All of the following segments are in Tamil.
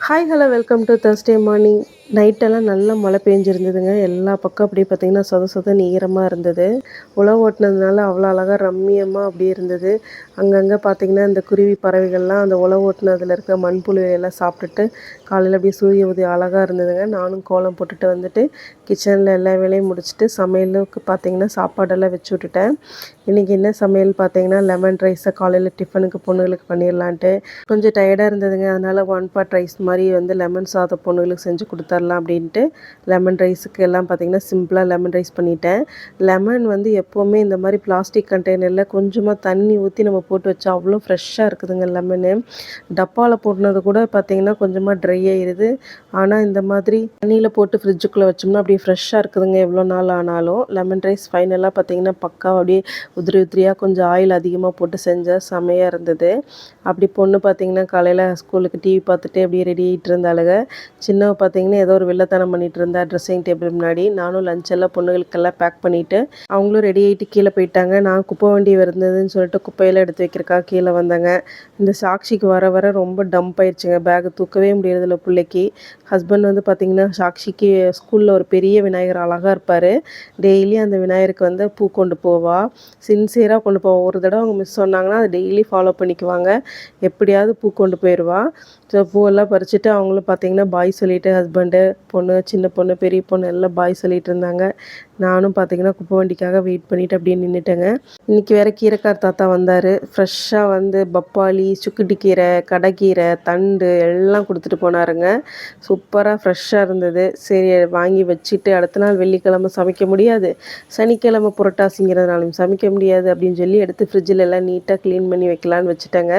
Hi hello welcome to Thursday morning. நைட்டெல்லாம் நல்லா மழை பெஞ்சிருந்ததுங்க. எல்லா பக்கம் அப்படியே பார்த்திங்கன்னா சொதன்னு ஈரமாக இருந்தது. உழவு ஓட்டினதுனால அவ்வளோ அழகாக ரம்மியமாக அப்படியே இருந்தது. அங்கங்கே பார்த்திங்கன்னா இந்த குருவி பறவைகள்லாம் அந்த உழவு ஓட்டினதில் இருக்க மண்புழுவையெல்லாம் சாப்பிட்டுட்டு காலையில் அப்படியே சூரிய உதயம் அழகாக இருந்ததுங்க. நானும் கோலம் போட்டுட்டு வந்துட்டு கிச்சனில் எல்லா வேலையும் முடிச்சுட்டு சமையலுக்கு பார்த்திங்கன்னா சாப்பாடெல்லாம் வச்சு விட்டுட்டேன். இன்றைக்கி என்ன சமையல் பார்த்திங்கன்னா லெமன் ரைஸை காலையில் டிஃபனுக்கு பொண்ணுங்களுக்கு பண்ணிடலான்ட்டு கொஞ்சம் டயர்டாக இருந்ததுங்க. அதனால் 1 பாட் ரைஸ் மாதிரி லெமன் சாதம் பொண்ணுங்களுக்கு செஞ்சு கொடுத்துர்லாம் அப்படின்ட்டு லெமன் ரைஸுக்கு எல்லாம் பார்த்திங்கன்னா சிம்பிளாக லெமன் ரைஸ் பண்ணிட்டேன். லெமன் எப்போவுமே இந்த மாதிரி பிளாஸ்டிக் கண்டெய்னரில் கொஞ்சமாக தண்ணி ஊற்றி நம்ம போட்டு வச்சா அவ்வளோ ஃப்ரெஷ்ஷாக இருக்குதுங்க. லெமனு டப்பாவில் போட்டுனது கூட பார்த்திங்கன்னா கொஞ்சமாக ட்ரை ஆயிடுது. ஆனால் இந்த மாதிரி தண்ணியில் போட்டு ஃப்ரிட்ஜுக்குள்ளே வச்சோம்னா அப்படியே ஃப்ரெஷ்ஷாக இருக்குதுங்க. எவ்வளோ நாள் ஆனாலும் லெமன் ரைஸ் ஃபைனலாக பார்த்திங்கன்னா பக்கா அப்படியே உதிரியாக கொஞ்சம் ஆயில் அதிகமாக போட்டு செஞ்சால் செமையாக இருந்தது. அப்படி பொண்ணு பார்த்திங்கன்னா காலையில் ஸ்கூலுக்கு டிவி பார்த்துட்டு அப்படியே ரெடி ஆகிட்டு இருந்தாளுங்க. சின்னவ பார்த்திங்கன்னா ஏதோ ஒரு வில்லத்தனம் பண்ணிகிட்டு இருந்தா ட்ரெஸ்ஸிங் டேபிள் முன்னாடி. நானும் லஞ்செல்லாம் பொண்ணுகளுக்கெல்லாம் பேக் பண்ணிவிட்டு அவங்களும் ரெடி ஆகிட்டு கீழே போயிட்டாங்க. நான் குப்பை வண்டி இருந்ததுன்னு சொல்லிட்டு குப்பையெல்லாம் எடுத்து வைக்கிறக்கா கீழே வந்தாங்க. இந்த சாக்ஷிக்கு வர வர ரொம்ப டம்ப் ஆயிடுச்சுங்க. பேக்கு தூக்கவே முடியறதில்ல பிள்ளைக்கு. ஹஸ்பண்ட் பார்த்திங்கன்னா சாக்ஷிக்கு ஸ்கூலில் ஒரு பெரிய விநாயகர் அழகாக இருப்பார். டெய்லி அந்த விநாயகருக்கு பூ கொண்டு போவா. சின்சியராக கொண்டு போவா. ஒரு தடவை அவங்க மிஸ் சொன்னாங்கன்னா அதை டெய்லி ஃபாலோ பண்ணிக்குவாங்க. எப்படியாவது பூ கொண்டு போயிடுவா. ஸோ பூவெல்லாம் பறிச்சுட்டு அவங்களும் பார்த்திங்கன்னா பாய் சொல்லிவிட்டு ஹஸ்பண்டு பொண்ணு சின்ன பொண்ணு பெரிய பொண்ணு எல்லாம் பாய் சொல்லிகிட்டு இருந்தாங்க. நானும் பார்த்திங்கன்னா குப்பை வண்டிக்காக வெயிட் பண்ணிவிட்டு அப்படியே நின்றுட்டேங்க. இன்றைக்கி வேறு கீரைக்கார் தாத்தா வந்தார். ஃப்ரெஷ்ஷாக பப்பாளி, சுக்குட்டி கீரை, கடைக்கீரை, தண்டு எல்லாம் கொடுத்துட்டு போனாருங்க. சூப்பராக ஃப்ரெஷ்ஷாக இருந்தது. சரி வாங்கி வச்சுட்டு அடுத்த நாள் வெள்ளிக்கிழமை சமைக்க முடியாது, சனிக்கிழமை புரட்டாசிங்கிறதுனாலும் சமைக்க முடியாது அப்படின்னு சொல்லி எடுத்து ஃப்ரிட்ஜில் எல்லாம் நீட்டாக க்ளீன் பண்ணி வைக்கலான்னு வச்சுட்டேங்க.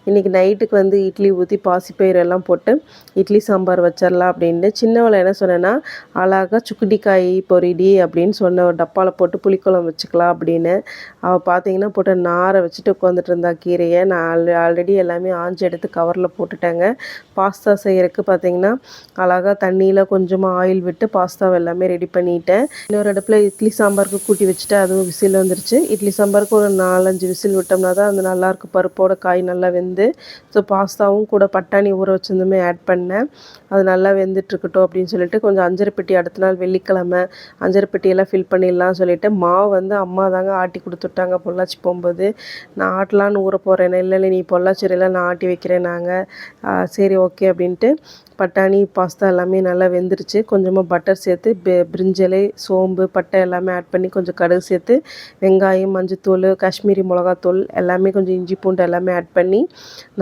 இன்றைக்கி நைட்டுக்கு இட்லி ஊற்றி பாசிப்பயிறு எல்லாம் போட்டு இட்லி சாம்பார் வச்சிடலாம் அப்படின்ட்டு சின்னவளை என்ன சொன்னேன்னா அழகாக சுக்குட்டிக்காய் பொரிடி அப்படின்னு சொன்ன ஒரு டப்பாவில் போட்டு புளிக்குழம்பு வச்சுக்கலாம் அப்படின்னு. அவள் பார்த்திங்கன்னா போட்டு நாரை வச்சுட்டு உட்காந்துட்டு இருந்தா கீரையை. நான் ஆல்ரெடி எல்லாமே ஆஞ்சி எடுத்து கவரில் போட்டுட்டேங்க. பாஸ்தா செய்கிறதுக்கு பார்த்திங்கன்னா அழகாக தண்ணியில் கொஞ்சமாக ஆயில் விட்டு பாஸ்தாவை எல்லாமே ரெடி பண்ணிட்டேன். இன்னொரு அடுப்பில் இட்லி சாம்பாருக்கு கூட்டி வச்சுட்டு அதுவும் விசில் வந்துருச்சு. இட்லி சாம்பாருக்கு ஒரு 4-5 விசில் விட்டோம்னா தான் அது நல்லாயிருக்கும். பருப்போட காய் நல்லா வெந்து. ஸோ பாஸ்தாவும் கூட பட்டாணி ஊற வச்சிருந்துமே ஆட் பண்ணேன். அது நல்லா வெந்துட்டுருக்கட்டும் அப்படின்னு சொல்லிட்டு கொஞ்சம் அஞ்சரை பெட்டி அடுத்த நாள் வெள்ளிக்கிழமை அஞ்சரை பெட்டியெல்லாம் ஃபில் பண்ணிடலாம் சொல்லிவிட்டு மாவு அம்மா தாங்க ஆட்டி கொடுத்துட்டாங்க பொள்ளாச்சி போகும்போது. நான் ஆட்டலான்னு ஊற போகிறேன். இல்லை நீ பொள்ளாச்சியில் நான் ஆட்டி வைக்கிறேன். நாங்கள் சரி ஓகே அப்படின்ட்டு பட்டாணி பாஸ்தா எல்லாமே நல்லா வெந்துருச்சு. கொஞ்சமாக பட்டர் சேர்த்து பிரிஞ்சலை, சோம்பு, பட்டை எல்லாமே ஆட் பண்ணி கொஞ்சம் கடுகு சேர்த்து வெங்காயம், மஞ்சத்தூள், காஷ்மீரி மிளகாத்தூள் எல்லாமே கொஞ்சம் இஞ்சி பூண்டு எல்லாமே ஆட் பண்ணி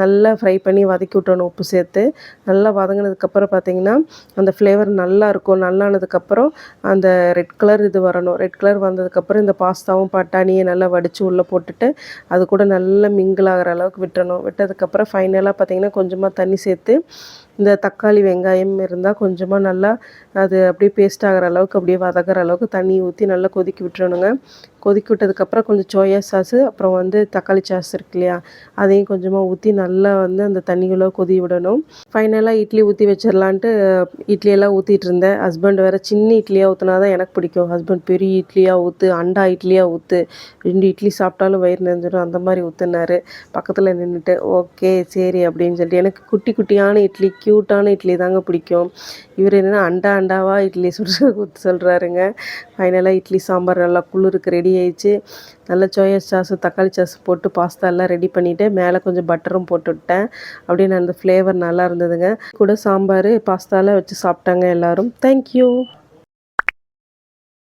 நல்லா ஃப்ரை பண்ணி வதக்கி விட்டணும் உப்பு சேர்த்து. நல்லா வதங்கினதுக்கப்புறம் பார்த்திங்கன்னா அந்த ஃப்ளேவர் நல்லாயிருக்கும். நல்லானதுக்கப்புறம் அந்த ரெட் கலர் வரணும். ரெட் கலர் வந்ததுக்கப்புறம் இந்த பாஸ்தாவும் பட்டாணியை நல்லா வடித்து உள்ளே போட்டுட்டு அது கூட நல்லா மிங்கிள் ஆகிற அளவுக்கு விட்டணும். விட்டதுக்கப்புறம் ஃபைனலாக பார்த்திங்கன்னா கொஞ்சமாக தண்ணி சேர்த்து இந்த தக்காளி வெங்காயம் இருந்தால் கொஞ்சமாக நல்லா அது அப்படியே பேஸ்ட் ஆகிற அளவுக்கு அப்படியே வதக்கிற அளவுக்கு தண்ணி ஊற்றி நல்லா கொதிக்க விட்டுறணுங்க. கொதிக்க விட்டதுக்கப்புறம் கொஞ்சம் சோயா சாஸு அப்புறம் தக்காளி சாஸ் இருக்கு இல்லையா, அதையும் கொஞ்சமாக ஊற்றி நல்லா அந்த தண்ணிக்குள்ளே கொதி விடணும். ஃபைனலாக இட்லி ஊற்றி வச்சிடலான்ட்டு இட்லியெல்லாம் ஊற்றிட்டு இருந்தேன். ஹஸ்பண்ட் வேறு சின்ன இட்லியாக ஊற்றினா தான் எனக்கு பிடிக்கும். ஹஸ்பண்ட் பெரிய இட்லியாக ஊற்று, அண்டா இட்லியாக ஊற்று, 2 இட்லி சாப்பிட்டாலும் வயிறு நெஞ்சிடும் அந்த மாதிரி ஊற்றுனாரு. பக்கத்தில் நின்றுட்டு ஓகே சரி அப்படின்னு சொல்லிட்டு எனக்கு குட்டி குட்டியான இட்லி க்யூட்டான இட்லி தாங்க பிடிக்கும். இவர் என்னென்னா அண்டாவாக இட்லி ஊற்றி சொல்கிறாருங்க. ஃபைனலாக இட்லி சாம்பார் நல்லா குளிருக்கு ரெடி ஆயிடுச்சு. நல்லா சோயா சாஸு தக்காளி சாஸ் போட்டு பாஸ்தா எல்லாம் ரெடி பண்ணிவிட்டு மேலே கொஞ்சம் பட்டரும் போட்டு விட்டேன். அப்படின்னு அந்த ஃப்ளேவர் நல்லா இருந்ததுங்க. கூட சாம்பார் பாஸ்தாலாம் வச்சு சாப்பிட்டாங்க எல்லோரும். தேங்க்யூ.